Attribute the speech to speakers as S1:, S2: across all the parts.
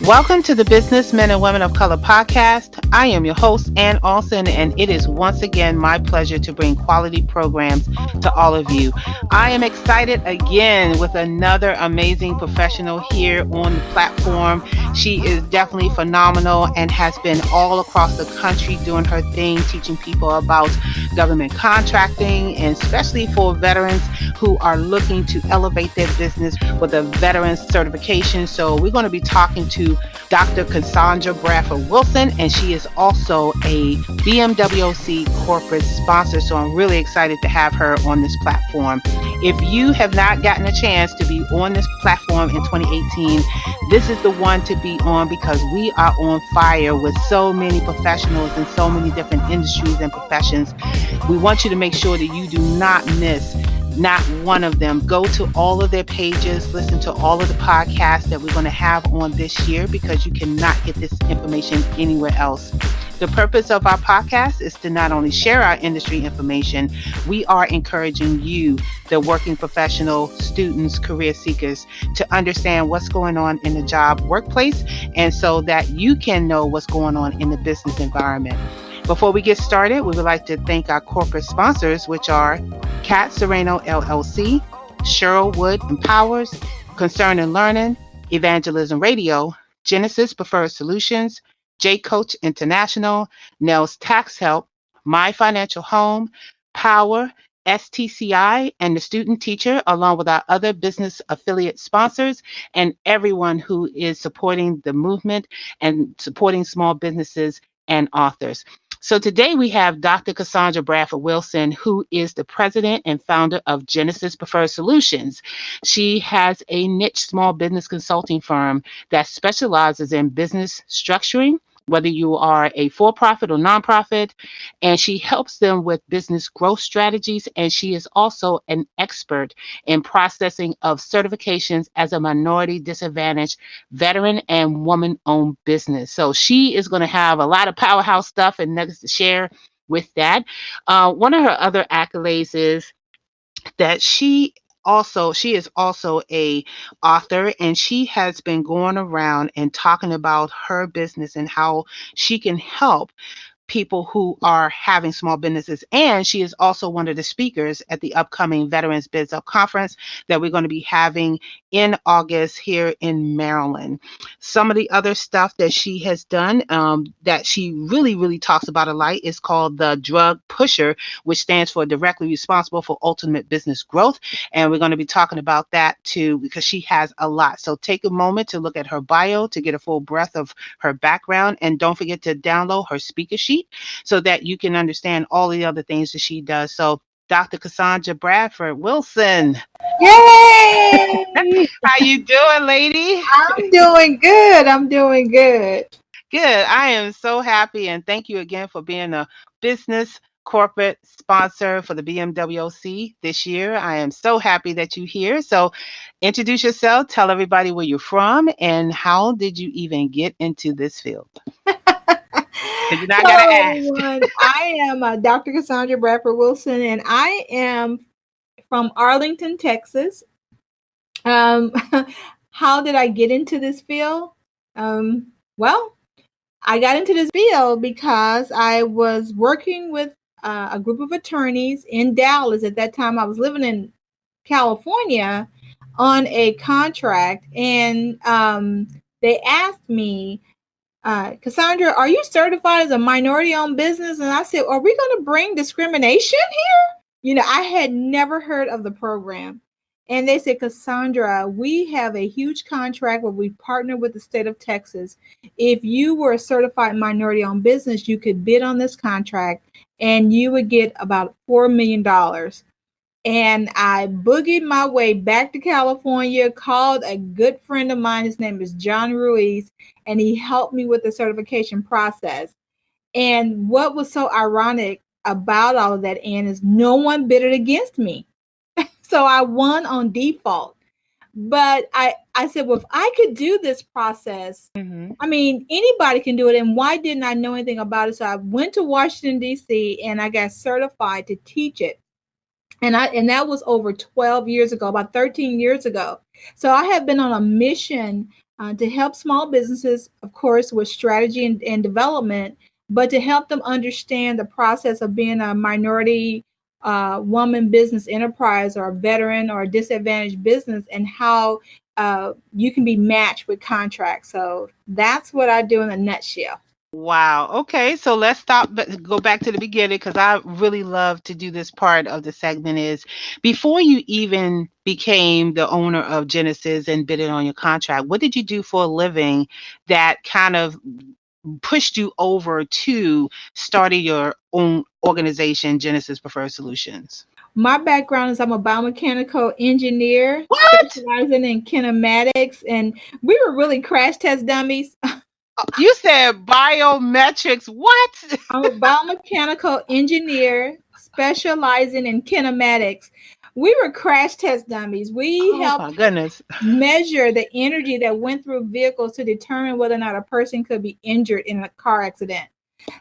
S1: Welcome to the Businessmen and Women of Color podcast. I am your host, Ann Olson, and it is once again my pleasure to bring quality programs to all of you. I am excited again with another amazing professional here on the platform. She is definitely phenomenal and has been all across the country doing her thing, teaching people about government contracting, and especially for veterans who are looking to elevate their business with a veteran certification. So we're going to be talking to Dr. Cassandra Bradford Wilson, and she is also a BMWOC corporate sponsor. So I'm really excited to have her on this platform. If you have not gotten a chance to be on this platform in 2018, this is the one to be on because we are on fire with so many professionals in so many different industries and professions. We want you to make sure that you do not miss not one of them. Go to all of their pages, listen to all of the podcasts that we're going to have on this year because you cannot get this information anywhere else. The purpose of our podcast is to not only share our industry information, we are encouraging you, the working professional, students, career seekers, to understand what's going on in the job workplace and so that you can know what's going on in the business environment. Before we get started, we would like to thank our corporate sponsors, which are Cat Sereno LLC, Cheryl Wood Empowers, Concern and Learning, Evangelism Radio, Genesis Preferred Solutions, J Coach International, Nels Tax Help, My Financial Home, Power, STCI, and the Student Teacher, along with our other business affiliate sponsors, and everyone who is supporting the movement and supporting small businesses and authors. So today we have Dr. Cassandra Bradford Wilson, who is the president and founder of Genesis Preferred Solutions. She has a niche small business consulting firm that specializes in business structuring, whether you are a for-profit or nonprofit, and she helps them with business growth strategies. And she is also an expert in processing of certifications as a minority disadvantaged veteran and woman-owned business. So she is going to have a lot of powerhouse stuff and nuggets to share with that. One of her other accolades is that she is also a author, and she has been going around and talking about her business and how she can help people who are having small businesses. And she is also one of the speakers at the upcoming Veterans Biz Up Conference that we're going to be having in August here in Maryland. Some of the other stuff that she has done that she really talks about a lot is called the Drug Pusher, which stands for Directly Responsible for Ultimate Business Growth. And we're going to be talking about that too because she has a lot. So take a moment to look at her bio to get a full breadth of her background. And don't forget to download her speaker sheet so that you can understand all the other things that she does. So Dr. Cassandra Bradford Wilson.
S2: Yay!
S1: How you doing, lady?
S2: I'm doing good. I'm doing good.
S1: Good. I am so happy, and thank you again for being a business corporate sponsor for the BMWOC this year. I am so happy that you're here. So introduce yourself, tell everybody where you're from, and how did you even get into this field? Because you know I got to
S2: Hello,
S1: ask.
S2: everyone. I am Dr. Cassandra Bradford Wilson, and I am from Arlington, Texas. Um, how did I get into this field? Well, I got into this field because I was working with a group of attorneys in Dallas. At that time, I was living in California on a contract, and they asked me, Cassandra, are you certified as a minority-owned business? And I said, are we going to bring discrimination here? I had never heard of the program. And they said, Cassandra, we have a huge contract where we partner with the state of Texas. If you were a certified minority-owned business, you could bid on this contract and you would get about $4 million. And I boogied my way back to California, called a good friend of mine. His name is John Ruiz, and he helped me with the certification process. And what was so ironic about all of that, Ann, is no one bid it against me. So I won on default. But I said, well, if I could do this process, I mean, anybody can do it. And why didn't I know anything about it? So I went to Washington, D.C., and I got certified to teach it. And that was over 12 years ago, about 13 years ago. So I have been on a mission to help small businesses, of course, with strategy and development, but to help them understand the process of being a minority woman business enterprise or a veteran or a disadvantaged business and how you can be matched with contracts. So that's what I do in a nutshell.
S1: Wow. Okay. So let's stop, but go back to the beginning because I really love to do this part of the segment. Is before you even became the owner of Genesis and bidding on your contract, what did you do for a living that kind of pushed you over to starting your own organization, Genesis Preferred Solutions?
S2: My background is I'm a biomechanical engineer
S1: What?
S2: specializing in kinematics, and we were really crash test dummies.
S1: You said biometrics. What?
S2: I'm a biomechanical engineer specializing in kinematics. We were crash test dummies. We
S1: Oh my
S2: helped
S1: goodness.
S2: measure the energy that went through vehicles to determine whether or not a person could be injured in a car accident.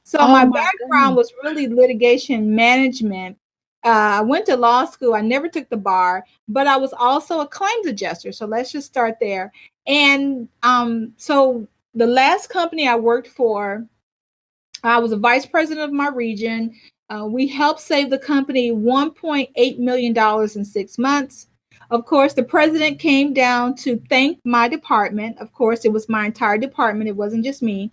S2: So
S1: Oh
S2: my
S1: my
S2: background
S1: goodness.
S2: was really litigation management. I went to law school. I never took the bar, but I was also a claims adjuster. So let's just start there. And so the last company I worked for, I was a vice president of my region. We helped save the company $1.8 million in 6 months. Of course, the president came down to thank my department. Of course, it was my entire department, it wasn't just me.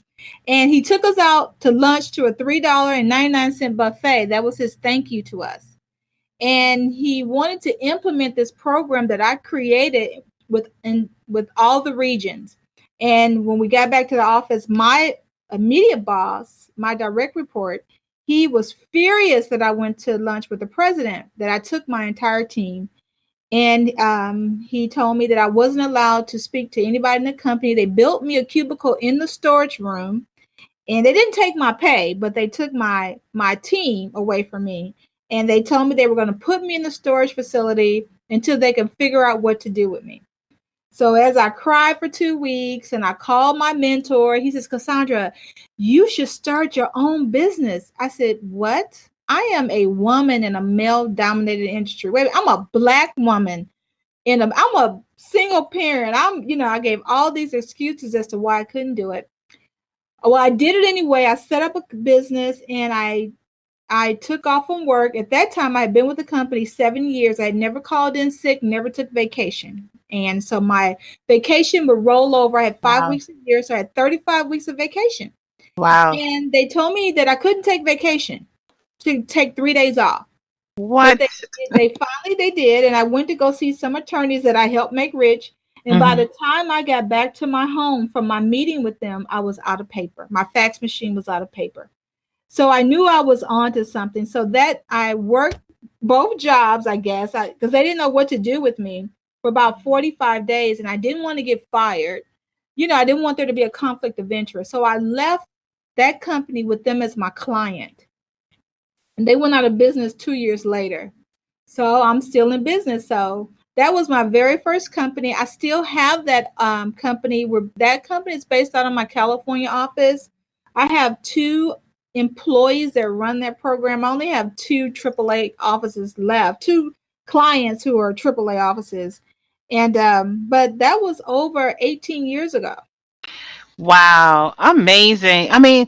S2: And he took us out to lunch to a $3.99 buffet. That was his thank you to us. And he wanted to implement this program that I created with all the regions. And when we got back to the office, my immediate boss, my direct report, he was furious that I went to lunch with the president, that I took my entire team. And he told me that I wasn't allowed to speak to anybody in the company. They built me a cubicle in the storage room, and they didn't take my pay, but they took my team away from me. And they told me they were going to put me in the storage facility until they could figure out what to do with me. So as I cried for 2 weeks and I called my mentor, he says, Cassandra, you should start your own business. I said, what? I am a woman in a male dominated industry. Wait, I'm a black woman I'm a single parent. I gave all these excuses as to why I couldn't do it. Well, I did it anyway. I set up a business and I took off from work. At that time, I had been with the company 7 years. I had never called in sick, never took vacation. And so my vacation would roll over. I had five
S1: Wow.
S2: weeks a year, so I had 35 weeks of vacation.
S1: Wow.
S2: And they told me that I couldn't take vacation, to take 3 days off. But
S1: What?
S2: they did, and I went to go see some attorneys that I helped make rich. And by
S1: Hmm.
S2: the time I got back to my home from my meeting with them, I was out of paper. My fax machine was out of paper. So I knew I was onto something. So that I worked both jobs, I guess, because they didn't know what to do with me for about 45 days, and I didn't want to get fired. I didn't want there to be a conflict of interest. So I left that company with them as my client, and they went out of business 2 years later. So I'm still in business. So that was my very first company. I still have that company. Where that company is based out of my California office. I have two employees that run that program. I only have two AAA offices left, two clients who are AAA offices. And but that was over 18 years ago.
S1: Wow. Amazing. I mean,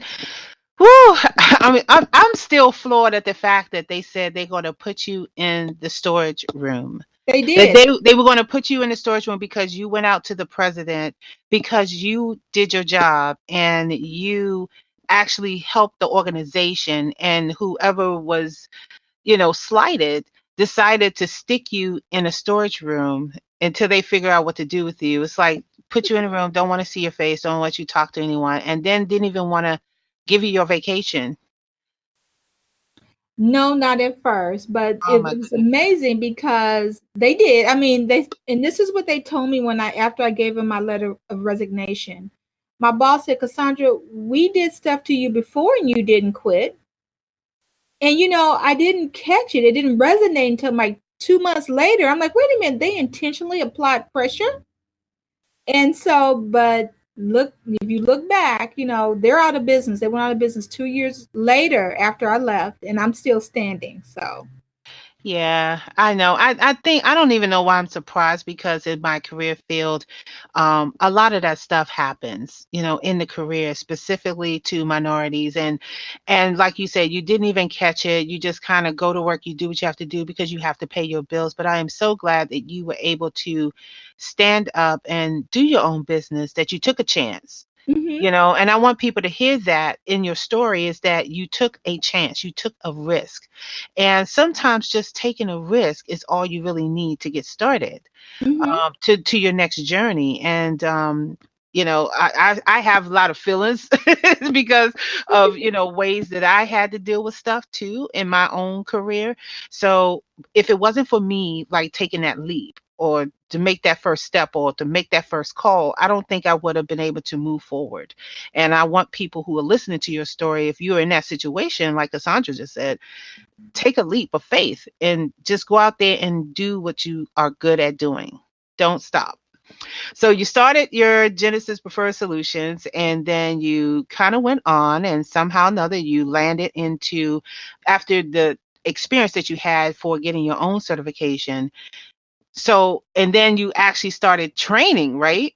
S1: whew, I mean, I'm still floored at the fact that they said they're going to put you in the storage room.
S2: They
S1: That
S2: did.
S1: they were going to put you in the storage room because you went out to the president, because you did your job and you actually helped the organization, and whoever was, slighted, decided to stick you in a storage room until they figure out what to do with you. It's like put you in a room, don't want to see your face, don't let you talk to anyone, and then didn't even want to give you your vacation.
S2: No, not at first, but
S1: Oh
S2: it
S1: my
S2: was
S1: goodness.
S2: amazing because they did. I mean, and this is what they told me after I gave them my letter of resignation. My boss said, Cassandra, we did stuff to you before and you didn't quit. And I didn't catch it. It didn't resonate until like 2 months later. I'm like, wait a minute, they intentionally applied pressure. And so, but look, if you look back, they're out of business. They went out of business 2 years later after I left, and I'm still standing. So
S1: Yeah, I know. I think I don't even know why I'm surprised because in my career field, a lot of that stuff happens, in the career, specifically to minorities. And like you said, you didn't even catch it. You just kind of go to work, you do what you have to do because you have to pay your bills. But I am so glad that you were able to stand up and do your own business, that you took a chance.
S2: Hmm.
S1: And I want people to hear that in your story is that you took a chance, you took a risk. And sometimes just taking a risk is all you really need to get started,
S2: Hmm.
S1: to your next journey. And I have a lot of feelings because of ways that I had to deal with stuff too in my own career. So if it wasn't for me like taking that leap or to make that first step or to make that first call, I don't think I would have been able to move forward. And I want people who are listening to your story, if you're in that situation, like Cassandra just said, take a leap of faith and just go out there and do what you are good at doing. Don't stop. So you started your Genesis Preferred Solutions and then you kind of went on and somehow or another you landed into, after the experience that you had for getting your own certification. So, and then you actually started training, right?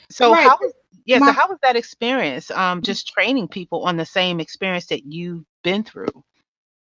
S1: So
S2: Right.
S1: how was, yeah, so
S2: My
S1: how was that experience? Just training people on the same experience that you've been through.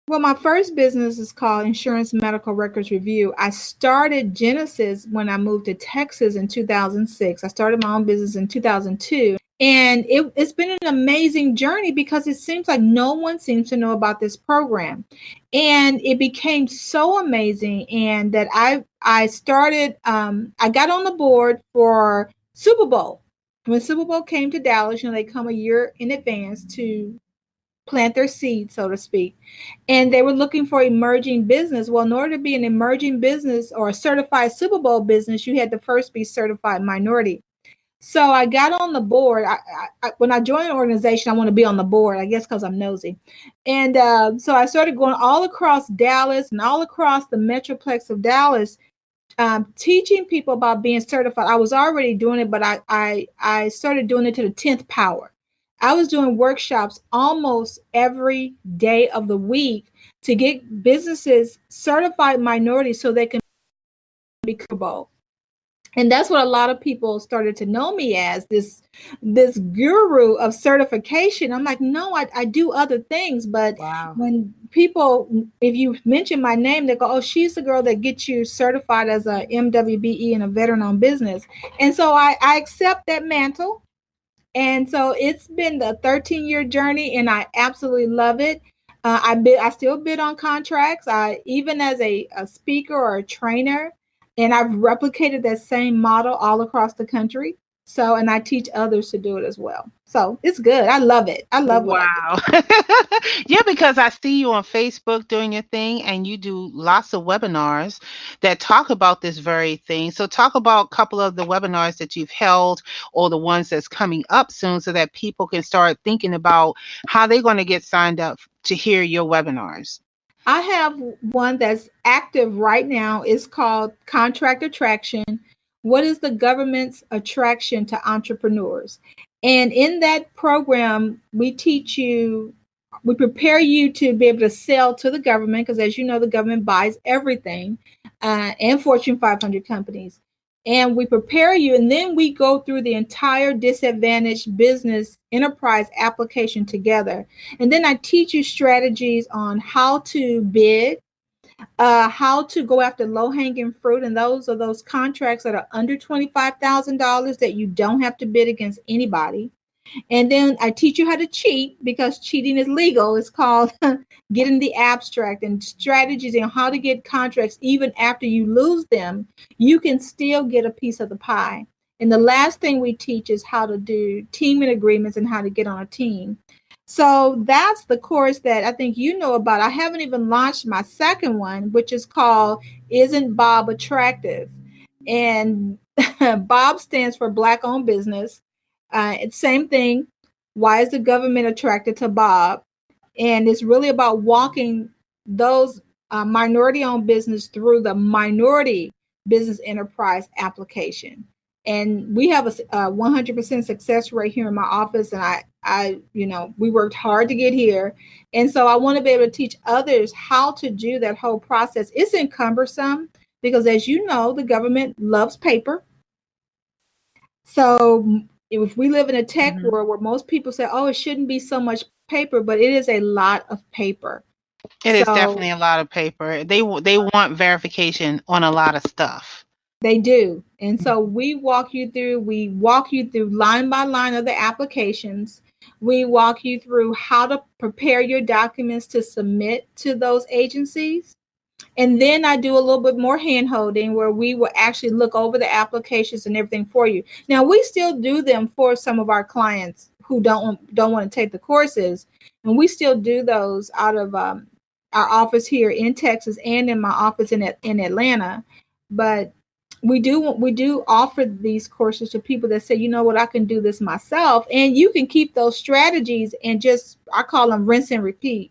S2: Well, my first business is called Insurance Medical Records Review. I started Genesis when I moved to Texas in 2006. I started my own business in 2002. And it's been an amazing journey because it seems like no one seems to know about this program. And it became so amazing. And that I started, I got on the board for Super Bowl. When Super Bowl came to Dallas, they come a year in advance to plant their seed, so to speak. And they were looking for emerging business. Well, in order to be an emerging business or a certified Super Bowl business, you had to first be certified minority. So I got on the board. When I joined an organization, I want to be on the board, I guess, because I'm nosy. And so I started going all across Dallas and all across the metroplex of Dallas, teaching people about being certified. I was already doing it, but I started doing it to the 10th power. I was doing workshops almost every day of the week to get businesses certified minorities so they can be comfortable. And that's what a lot of people started to know me as, this guru of certification. I'm like, no, I do other things. But
S1: Wow.
S2: when people, if you mention my name, they go, oh, she's the girl that gets you certified as a MWBE and a veteran owned business. And so I accept that mantle. And so it's been the 13-year journey, and I absolutely love it. I still bid on contracts. I even as a speaker or a trainer, and I've replicated that same model all across the country. So, and I teach others to do it as well. So it's good. I love it. I love what I do.
S1: Wow. Yeah, because I see you on Facebook doing your thing and you do lots of webinars that talk about this very thing. So talk about a couple of the webinars that you've held or the ones that's coming up soon so that people can start thinking about how they're going to get signed up to hear your webinars.
S2: I have one that's active right now. It's called Contract Attraction. What is the government's attraction to entrepreneurs? And in that program, we prepare you to be able to sell to the government because, as you know, the government buys everything, and Fortune 500 companies. And we prepare you, and then we go through the entire disadvantaged business enterprise application together. And then I teach you strategies on how to bid, how to go after low hanging fruit. And those are those contracts that are under $25,000 that you don't have to bid against anybody. And then I teach you how to cheat because cheating is legal. It's called getting the abstract and strategies on how to get contracts even after you lose them. You can still get a piece of the pie. And the last thing we teach is how to do teaming agreements and how to get on a team. So that's the course that I think you know about. I haven't even launched my second one, which is called Isn't Bob Attractive? And Bob stands for Black owned business. It's same thing. Why is the government attracted to Bob? And it's really about walking those minority owned business through the minority business enterprise application. And we have a 100% success rate here in my office. And we worked hard to get here. And so I want to be able to teach others how to do that whole process. It's cumbersome because, as you know, the government loves paper. So if we live in a tech
S1: Hmm.
S2: world where most people say, oh, it shouldn't be so much paper, but it is a lot of paper.
S1: It is
S2: So
S1: definitely a lot of paper. They want verification on a lot of stuff.
S2: they do. And so
S1: Mhm.
S2: we walk you through line by line of the applications. We walk you through how to prepare your documents to submit to those agencies. And then I do a little bit more hand holding where we will actually look over the applications and everything for you. Now we still do them for some of our clients who don't want to take the courses, and we still do those out of our office here in Texas and in my office in Atlanta. But we do offer these courses to people that say, you know what, I can do this myself, and you can keep those strategies and just, I call them rinse and repeat.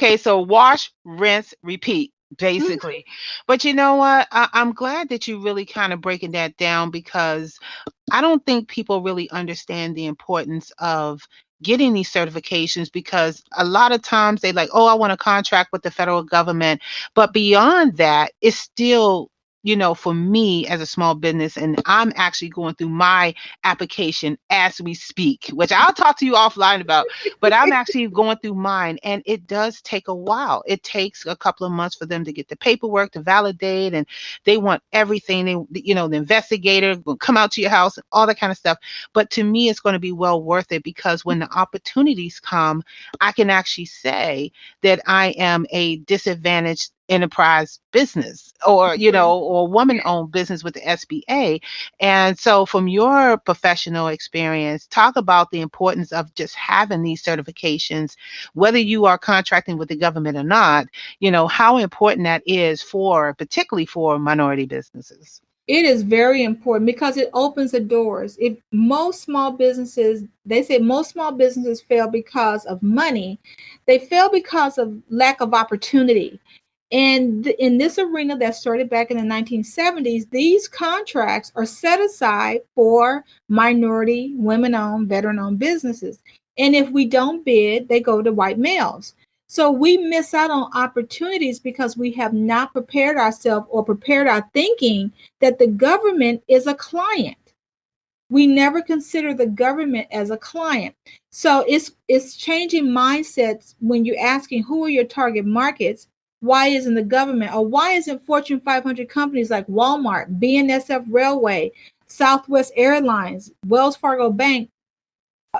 S1: Okay, so wash, rinse, repeat,
S2: Mhm.
S1: basically. But you know what? I'm glad that you really kind of breaking that down because I don't think people really understand the importance of getting these certifications because a lot of times they like, oh, I want to contract with the federal government. But beyond that, it's still, for me as a small business, and I'm actually going through my application as we speak, which I'll talk to you offline about, but I'm actually going through mine and it does take a while. It takes a couple of months for them to get the paperwork to validate, and they want everything. The investigator will come out to your house, all that kind of stuff. But to me, it's going to be well worth it because when the opportunities come, I can actually say that I am a disadvantaged enterprise business or
S2: Yeah.
S1: or woman owned business with the SBA. And so from your professional experience, talk about the importance of just having these certifications, whether you are contracting with the government or not, how important that is for particularly for minority businesses.
S2: It is very important because it opens the doors. If most small businesses, they say most small businesses fail because of money, they fail because of lack of opportunity. And in this arena that started back in the 1970s, these contracts are set aside for minority, women owned, veteran owned businesses. And if we don't bid, they go to white males. So we miss out on opportunities because we have not prepared ourselves or prepared our thinking that the government is a client. We never consider the government as a client. So it's changing mindsets when you're asking who are your target markets. Why isn't the government, or why isn't Fortune 500 companies like Walmart, BNSF Railway, Southwest Airlines, Wells Fargo Bank,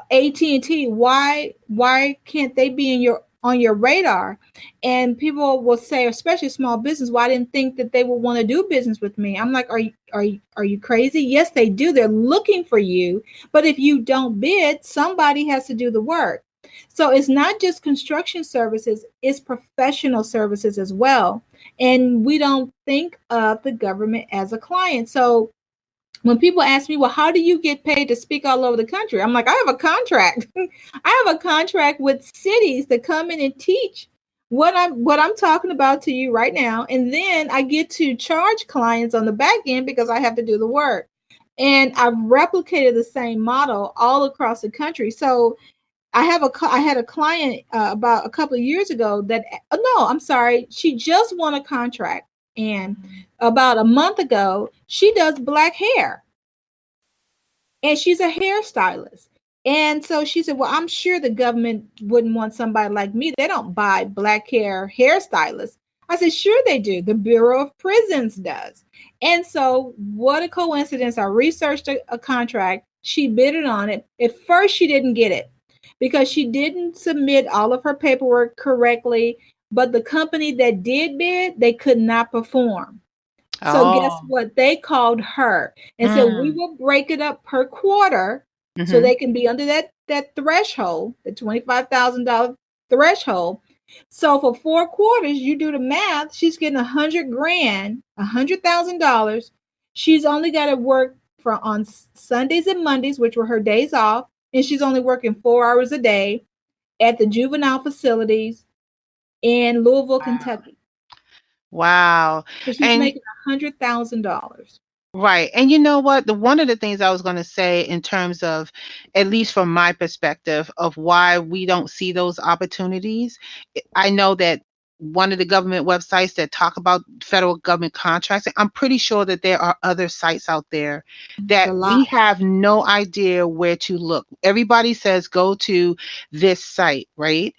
S2: AT&T, why can't they be in your on your radar? And people will say, especially small business, well, I didn't think that they would want to do business with me. I'm like, are you crazy? Yes, they do. They're looking for you, but if you don't bid, somebody has to do the work. So it's not just construction services, it's professional services as well. And we don't think of the government as a client. So when people ask me, well, how do you get paid to speak all over the country? I'm like, I have a contract. I have a contract with cities to come in and teach what I'm talking about to you right now. And then I get to charge clients on the back end because I have to do the work. And I've replicated the same model all across the country. So I had a client about a couple of years ago that no, I'm sorry, she just won a contract, and about a month ago she does black hair, and she's a hairstylist. And so she said, well, I'm sure the government wouldn't want somebody like me. They don't buy black hair hairstylists. I said, sure they do. The Bureau of Prisons does. And so what a coincidence. I researched a contract. She bidded on it. At first, she didn't get it because she didn't submit all of her paperwork correctly. But the company that did bid, they could not perform. So guess
S1: Oh.
S2: what? They called her and said, we
S1: Mm.
S2: will break it up per quarter so
S1: Mhm.
S2: they can be under that threshold, the $25,000 threshold. So for 4 quarters, you do the math, she's getting 100 grand, $100,000. She's only got to work for on Sundays and Mondays, which were her days off, and she's only working 4 hours a day at the juvenile facilities in Louisville,
S1: Wow.
S2: Kentucky.
S1: Wow.
S2: So she's
S1: And
S2: making $100,000.
S1: Right. And you know what? One of the things I was going to say in terms of, at least from my perspective, of why we don't see those opportunities, I know that one of the government websites that talk about federal government contracts, I'm pretty sure that there are other sites out there
S2: It's a
S1: that
S2: lot.
S1: we have no idea where to look. Everybody says go to this site, right?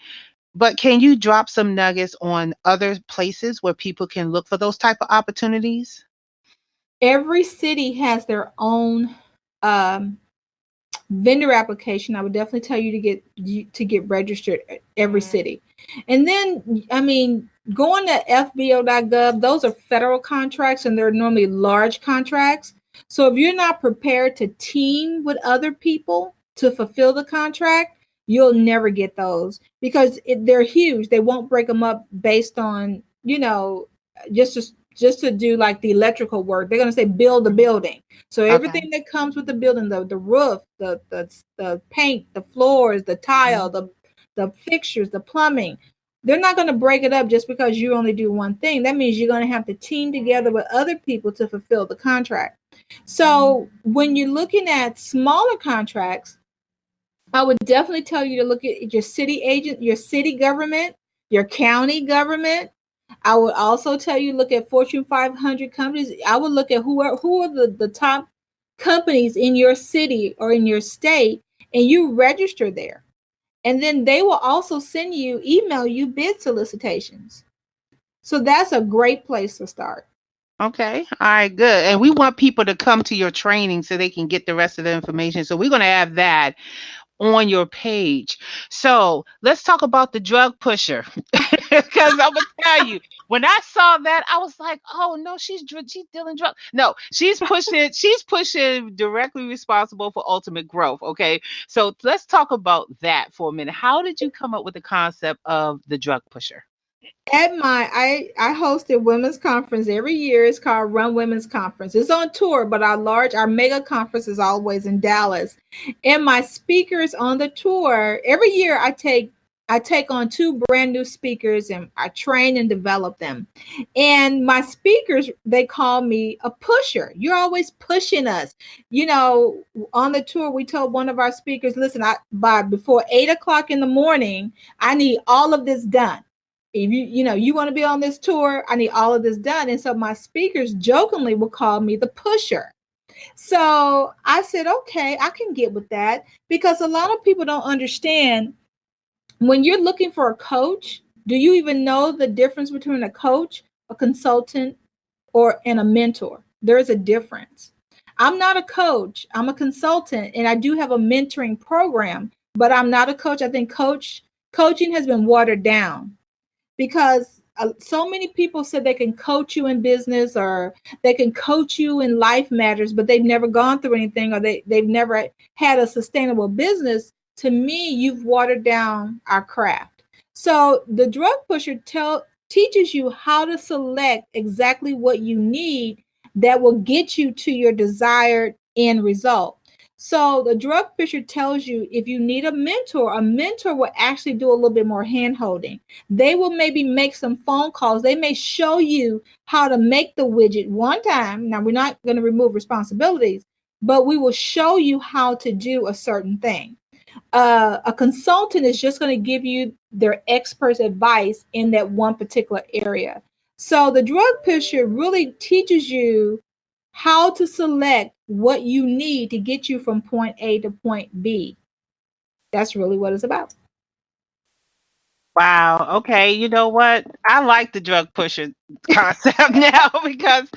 S1: But can you drop some nuggets on other places where people can look for those type of opportunities?
S2: Every city has their own um, vendor application. I would definitely tell you to get registered at every city. And then, I mean, going to fbo.gov, those are federal contracts and they're normally large contracts. So if you're not prepared to team with other people to fulfill the contract, you'll never get those because they're huge. They won't break them up based on, just to do like the electrical work. They're going to say build the building. So
S1: Okay.
S2: everything that comes with the building, the roof, the paint, the floors, the tile,
S1: Mhm.
S2: the fixtures, the plumbing, they're not going to break it up just because you only do one thing. That means you're going to have to team together with other people to fulfill the contract. So when you're looking at smaller contracts, I would definitely tell you to look at your city agent, your city government, your county government. I would also tell you look at Fortune 500 companies. I would look at who are the top companies in your city or in your state, and you register there. And then they will also email you bid solicitations. So that's a great place to start.
S1: Okay. All right, good. And we want people to come to your training so they can get the rest of the information. So we're going to have that on your page. So let's talk about the drug pusher. Because I'm gonna tell you, when I saw that, I was like, "Oh no, she's dealing drugs." No, she's pushing. She's pushing directly responsible for ultimate growth. Okay, so let's talk about that for a minute. How did you come up with the concept of the drug pusher?
S2: At I host a women's conference every year. It's called Run Women's Conference. It's on tour, but our mega conference is always in Dallas. And my speakers on the tour, every year I take on two brand new speakers and I train and develop them. And my speakers, they call me a pusher. You're always pushing us. You know, on the tour, we told one of our speakers, listen, by before 8 o'clock in the morning, I need all of this done. If you want to be on this tour, I need all of this done. And so my speakers jokingly will call me the pusher. So I said, okay, I can get with that because a lot of people don't understand when you're looking for a coach. Do you even know the difference between a coach, a consultant, and a mentor? There's a difference. I'm not a coach. I'm a consultant, and I do have a mentoring program, but I'm not a coach. I think coaching has been watered down because so many people said they can coach you in business or they can coach you in life matters, but they've never gone through anything or they've never had a sustainable business. To me, you've watered down our craft. So the drug pusher teaches you how to select exactly what you need that will get you to your desired end result. So the drug pusher tells you if you need a mentor will actually do a little bit more hand holding. They will maybe make some phone calls. They may show you how to make the widget one time. Now, we're not going to remove responsibilities, but we will show you how to do a certain thing. A consultant is just going to give you their expert's advice in that one particular area. So the drug pusher really teaches you how to select what you need to get you from point A to point B. That's really what it's about.
S1: Wow. Okay. You know what? I like the drug pusher concept now because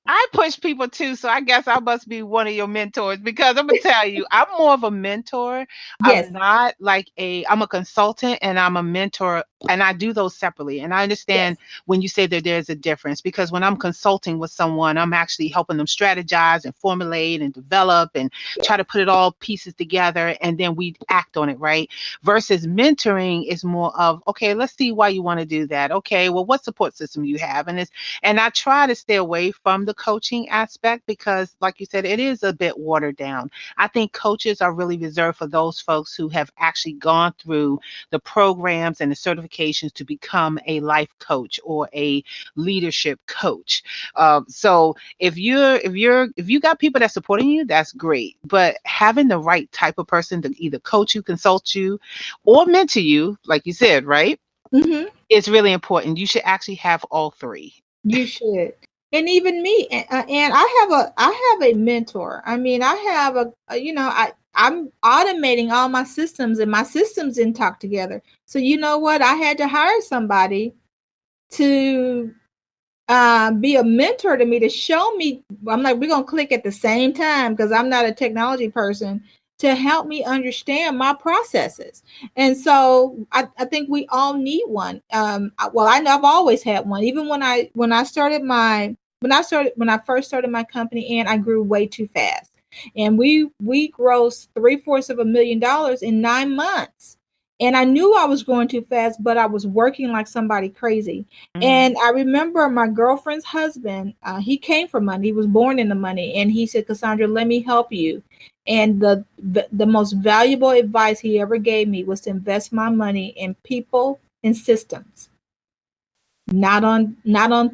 S1: I push people too. So I guess I must be one of your mentors because I'm gonna tell you, I'm more of a mentor. I'm
S2: Yes,
S1: not I'm a consultant and I'm a mentor, and I do those separately. And I understand
S2: yes,
S1: when you say that there's a difference because when I'm consulting with someone, I'm actually helping them strategize and formulate and develop and try
S2: yes.
S1: to put it all pieces together and then we act on it, right? Versus mentoring is more of, okay, let's see why you want to do that. Okay, well, what support system you have? having this. And I try to stay away from the coaching aspect because, like you said, it is a bit watered down. I think coaches are really reserved for those folks who have actually gone through the programs and the certifications to become a life coach or a leadership coach. So if you got people that's supporting you, that's great. But having the right type of person to either coach you, consult you, or mentor you, like you said, right,
S2: Hmm.
S1: is really important. You should actually have all three.
S2: You should. And even me, and I have a mentor. I mean, I have I'm automating all my systems, and my systems didn't talk together. So you know what? I had to hire somebody to be a mentor to me, to show me. I'm like, we're gonna click at the same time because I'm not a technology person, to help me understand my processes. And so I think we all need one. Well, I know I've always had one. Even when I first started my company, and I grew way too fast, and we grossed $750,000 in 9 months. And I knew I was growing too fast, but I was working like somebody crazy.
S1: Mhm.
S2: And I remember my girlfriend's husband, he came from money. He was born in the money. And he said, Cassandra, let me help you. And the most valuable advice he ever gave me was to invest my money in people and systems, not on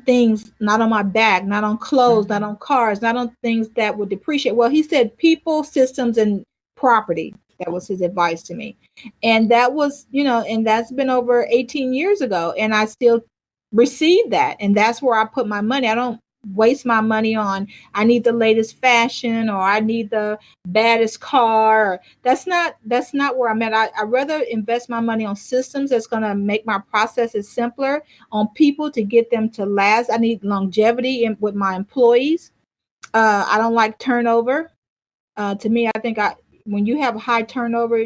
S2: things, not on my back, not on clothes, not
S1: Mhm.
S2: on cars, not on things that would depreciate. Well, he said people, systems, and property. That was his advice to me. And that was, and that's been over 18 years ago, and I still receive that. And that's where I put my money. I don't waste my money on, I need the latest fashion, or I need the baddest car. That's not where I'm at. I rather invest my money on systems that's going to make my processes simpler, on people to get them to last. I need longevity with my employees. I don't like turnover. To me, I think when you have high turnover,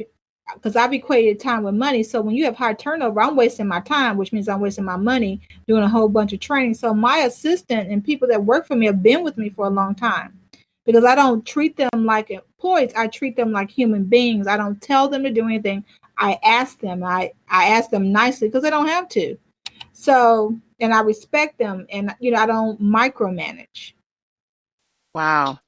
S2: because I've equated time with money. So when you have high turnover, I'm wasting my time, which means I'm wasting my money doing a whole bunch of training. So my assistant and people that work for me have been with me for a long time, because I don't treat them like employees. I treat them like human beings. I don't tell them to do anything. I ask them. I ask them nicely because they don't have to. So, and I respect them, and I don't micromanage.
S1: Wow.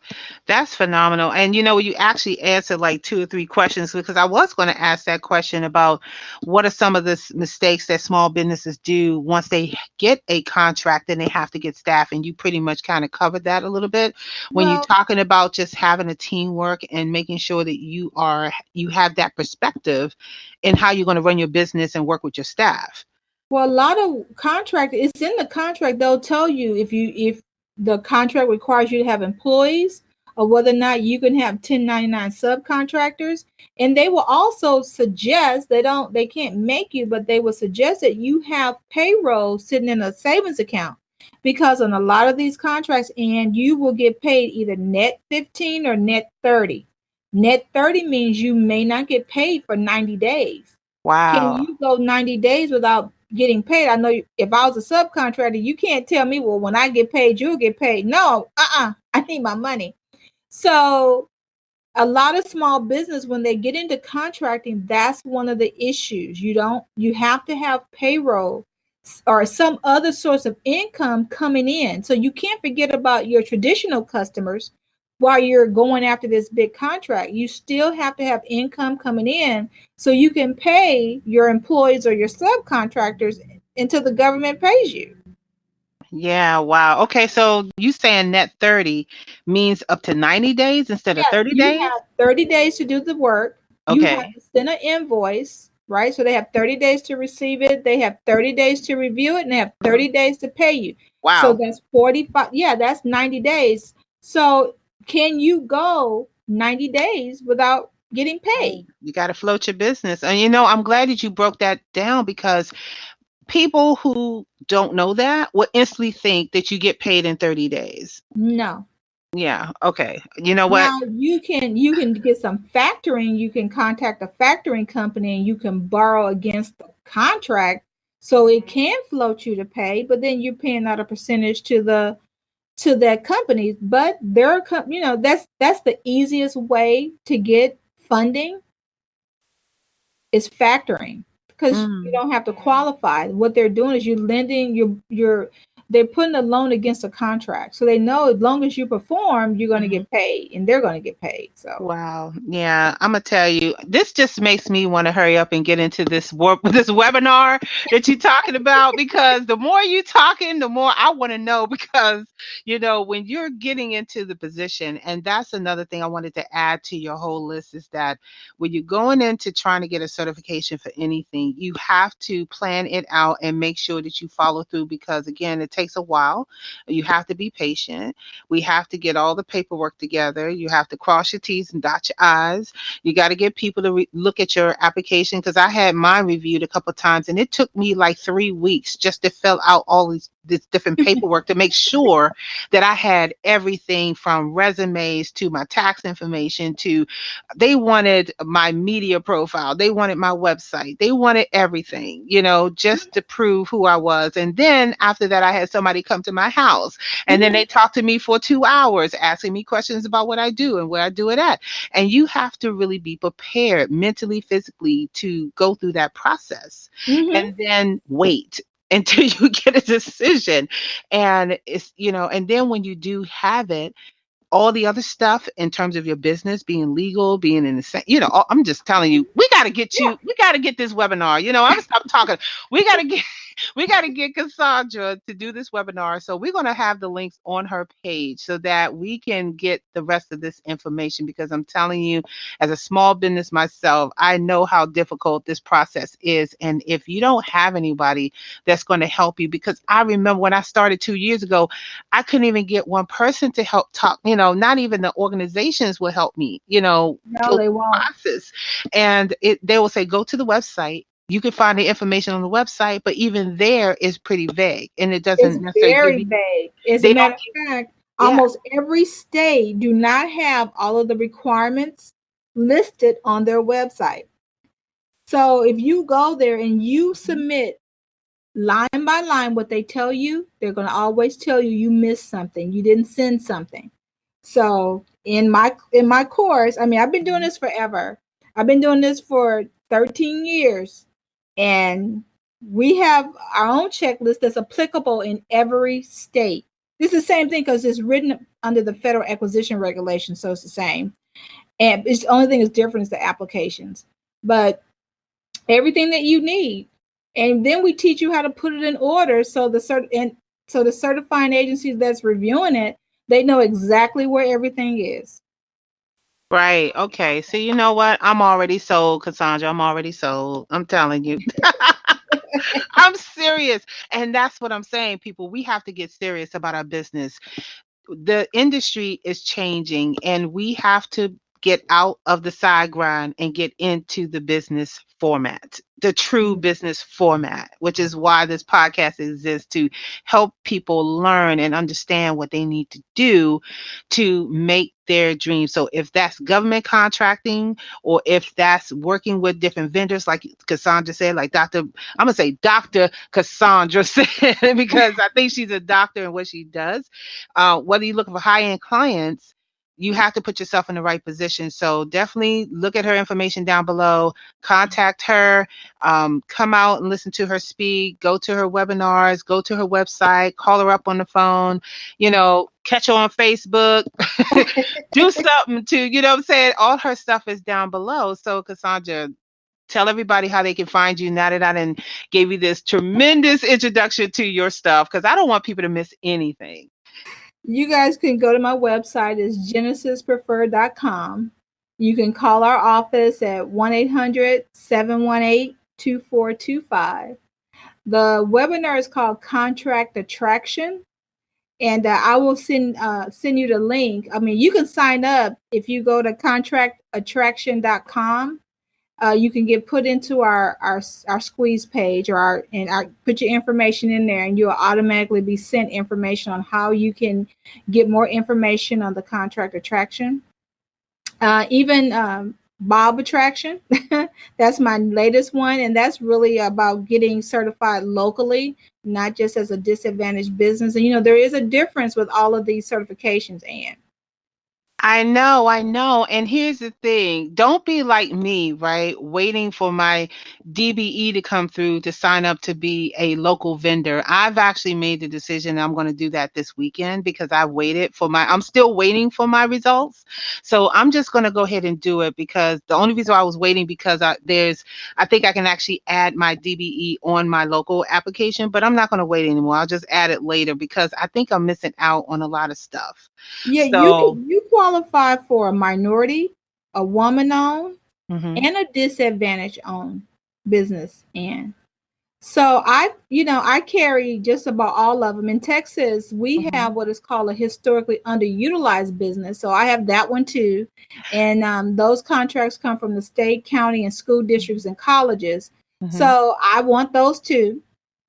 S1: That's phenomenal. And you actually answered like two or three questions because I was going to ask that question about what are some of the mistakes that small businesses do once they get a contract and they have to get staff. And you pretty much kind of covered that a little bit when you're
S2: Well,
S1: talking about just having a teamwork and making sure that you have that perspective in how you're going to run your business and work with your staff.
S2: Well, a lot of contract, it's in the contract. They'll tell you if the contract requires you to have employees, or whether or not you can have 1099 subcontractors. And they will also suggest, they can't make you, but they will suggest that you have payroll sitting in a savings account, because on a lot of these contracts, and you will get paid either net 15 or net 30. Net 30 means you may not get paid for 90 days. Can
S1: Wow.
S2: you go 90 days without getting paid? I know if I was a subcontractor, you can't tell me, well, when I get paid, you'll get paid. No, I need my money. So a lot of small business, when they get into contracting, that's one of the issues. You have to have payroll or some other source of income coming in. So you can't forget about your traditional customers while you're going after this big contract. You still have to have income coming in so you can pay your employees or your subcontractors until the government pays you.
S1: Yeah, wow. Okay, so you saying net 30 means up to 90 days instead of
S2: Yes,
S1: 30
S2: you
S1: days?
S2: have 30 days to do the work. You have
S1: Okay.
S2: to send an invoice, right? So they have 30 days to receive it. They have 30 days to review it, and they have 30 days to pay you. So
S1: Wow.
S2: that's 45. Yeah, that's 90 days. So can you go 90 days without getting paid?
S1: You got to float your business. And I'm glad that you broke that down because people who don't know that will instantly think that you get paid in 30 days.
S2: No.
S1: Yeah. Okay. You know what?
S2: Now you can get some factoring. You can contact a factoring company and you can borrow against the contract, so it can float you to pay, but then you're paying out a percentage to that company. But that's the easiest way to get funding, is factoring, because you
S1: Mm.
S2: don't have to qualify. What they're doing is you're lending your they're putting a loan against a contract. So they know as long as you perform, you're going to
S1: Mhm.
S2: get paid and they're going to get paid. So,
S1: Wow. Yeah, I'm gonna tell you, this just makes me want to hurry up and get into this this webinar that you're talking about, because the more you talking, the more I want to know. Because when you're getting into the position, and that's another thing I wanted to add to your whole list, is that when you're going into trying to get a certification for anything, you have to plan it out and make sure that you follow through, because again, it takes a while. You have to be patient. We have to get all the paperwork together. You have to cross your T's and dot your I's. You got to get people to look at your application, because I had mine reviewed a couple of times, and it took me like 3 weeks just to fill out all this different paperwork to make sure that I had everything from resumes to my tax information to, they wanted my media profile, they wanted my website, they wanted everything, just to prove who I was. And then after that, I had somebody come to my house, and then they talked to me for 2 hours asking me questions about what I do and where I do it at. And you have to really be prepared mentally, physically, to go through that process,
S2: mm-hmm,
S1: and then wait until you get a decision. And and then when you do have it, all the other stuff in terms of your business being legal, being in the same, I'm just telling you,
S2: yeah,
S1: we got to get this webinar. I'm gonna stop talking. We got to get, we got to get Cassandra to do this webinar. So we're going to have the links on her page so that we can get the rest of this information, because I'm telling you, as a small business myself, I know how difficult this process is. And if you don't have anybody that's going to help you, because I remember when I started 2 years ago, I couldn't even get one person to help talk, not even the organizations will help me,
S2: no,
S1: go
S2: they
S1: through the
S2: won't.
S1: process. And they will say, go to the website. You can find the information on the website, but even there is pretty vague, and it
S2: It's
S1: doesn't necessarily give
S2: very
S1: you,
S2: vague. As a
S1: they don't
S2: matter
S1: give,
S2: of fact,
S1: yeah.
S2: almost every state do not have all of the requirements listed on their website. So if you go there and you submit line by line what they tell you, they're going to always tell you you missed something, you didn't send something. So in my course, I mean, I've been doing this forever. I've been doing this for 13 years, and we have our own checklist that's applicable in every state. This is the same thing because it's written under the federal acquisition regulation, so it's the same. And it's the only thing that's different is the applications. But everything that you need, and then we teach you how to put it in order, so the certifying agencies that's reviewing it, they know exactly where everything is.
S1: Right. Okay. So you know what? I'm already sold, Cassandra. I'm already sold. I'm telling you. I'm serious. And that's what I'm saying, people. We have to get serious about our business. The industry is changing, and we have to get out of the side grind and get into the business format, the true business format, which is why this podcast exists, to help people learn and understand what they need to do to make their dreams. So if that's government contracting, or if that's working with different vendors, like Cassandra said, like I'm gonna say Dr. Cassandra said, because I think she's a doctor in what she does. Whether you're looking for high-end clients, you have to put yourself in the right position. So definitely look at her information down below, contact her, come out and listen to her speak, go to her webinars, go to her website, call her up on the phone, catch her on Facebook, do something to, what I'm saying? All her stuff is down below. So Cassandra, tell everybody how they can find you now that I done gave you this tremendous introduction to your stuff, because I don't want people to miss anything.
S2: You guys can go to my website, it's genesispreferred.com. You can call our office at 1-800-718-2425. The webinar is called Contract Attraction, and I will send you the link. I mean, you can sign up if you go to contractattraction.com. You can get put into our squeeze page, or put your information in there, and you'll automatically be sent information on how you can get more information on the contract attraction. Even Bob Attraction, that's my latest one, and that's really about getting certified locally, not just as a disadvantaged business. And there is a difference with all of these certifications, Anne.
S1: I know, I know. And here's the thing. Don't be like me, right? Waiting for my DBE to come through to sign up to be a local vendor. I've actually made the decision I'm going to do that this weekend because I'm still waiting for my results. So I'm just going to go ahead and do it because the only reason I was waiting because I think I can actually add my DBE on my local application, but I'm not going to wait anymore. I'll just add it later because I think I'm missing out on a lot of stuff.
S2: Yeah,
S1: So,
S2: you qualify for a minority, a woman owned,
S1: mhm.
S2: and a disadvantage owned business. And so I carry just about all of them. In Texas, we have
S1: Mhm,
S2: what is called a historically underutilized business. So I have that one too. And those contracts come from the state, county, and school districts and colleges.
S1: mhm.
S2: So I want those too.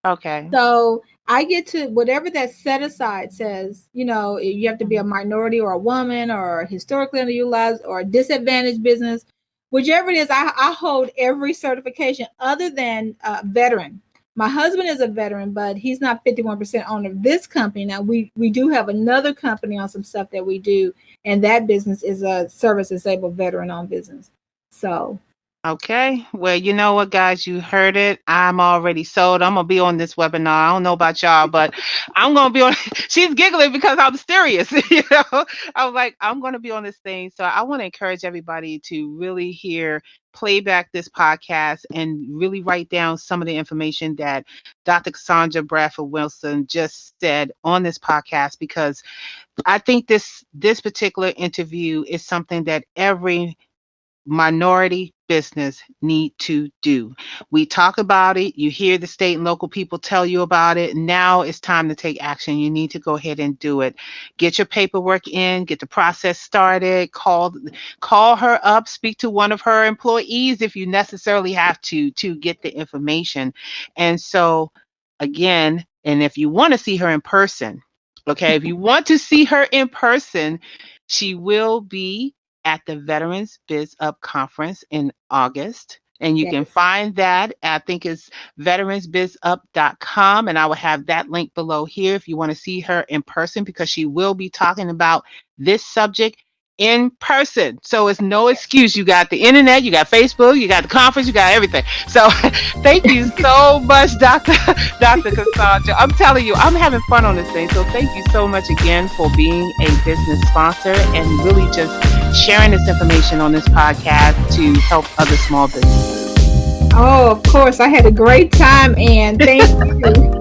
S1: Okay.
S2: So I get to whatever that set aside says, you have to be a
S1: Mhm,
S2: minority or a woman or historically underutilized or a disadvantaged business, whichever it is. I hold every certification other than veteran. My husband is a veteran, but he's not 51% owner of this company. Now we do have another company on some stuff that we do, and that business is a service disabled veteran owned business. So
S1: okay. Well, you know what, guys? You heard it. I'm already sold. I'm gonna be on this webinar. I don't know about y'all, but I'm gonna be on. She's giggling because I'm serious. I was like, I'm gonna be on this thing. So I want to encourage everybody to really play back this podcast and really write down some of the information that Dr. Cassandra Bradford Wilson just said on this podcast because I think this particular interview is something that every minority business need to do. We talk about it, you hear the state and local people tell you about it. Now it's time to take action. You need to go ahead and do it. Get your paperwork in, get the process started, call her up, speak to one of her employees if you necessarily have to get the information. And so again, and if you want to see her in person, okay, if you want to see her in person, she will be at the Veterans Biz Up Conference in August. And you can
S2: yes.
S1: find that, I think it's veteransbizup.com. And I will have that link below here if you want to see her in person because she will be talking about this subject in person. So it's no excuse. You got the internet, you got Facebook, you got the conference, you got everything. So thank you so much, Dr. Cassandra. I'm telling you, I'm having fun on this thing. So thank you so much again for being a business sponsor and really just sharing this information on this podcast to help other small businesses.
S2: Oh, of course. I had a great time, and thank you.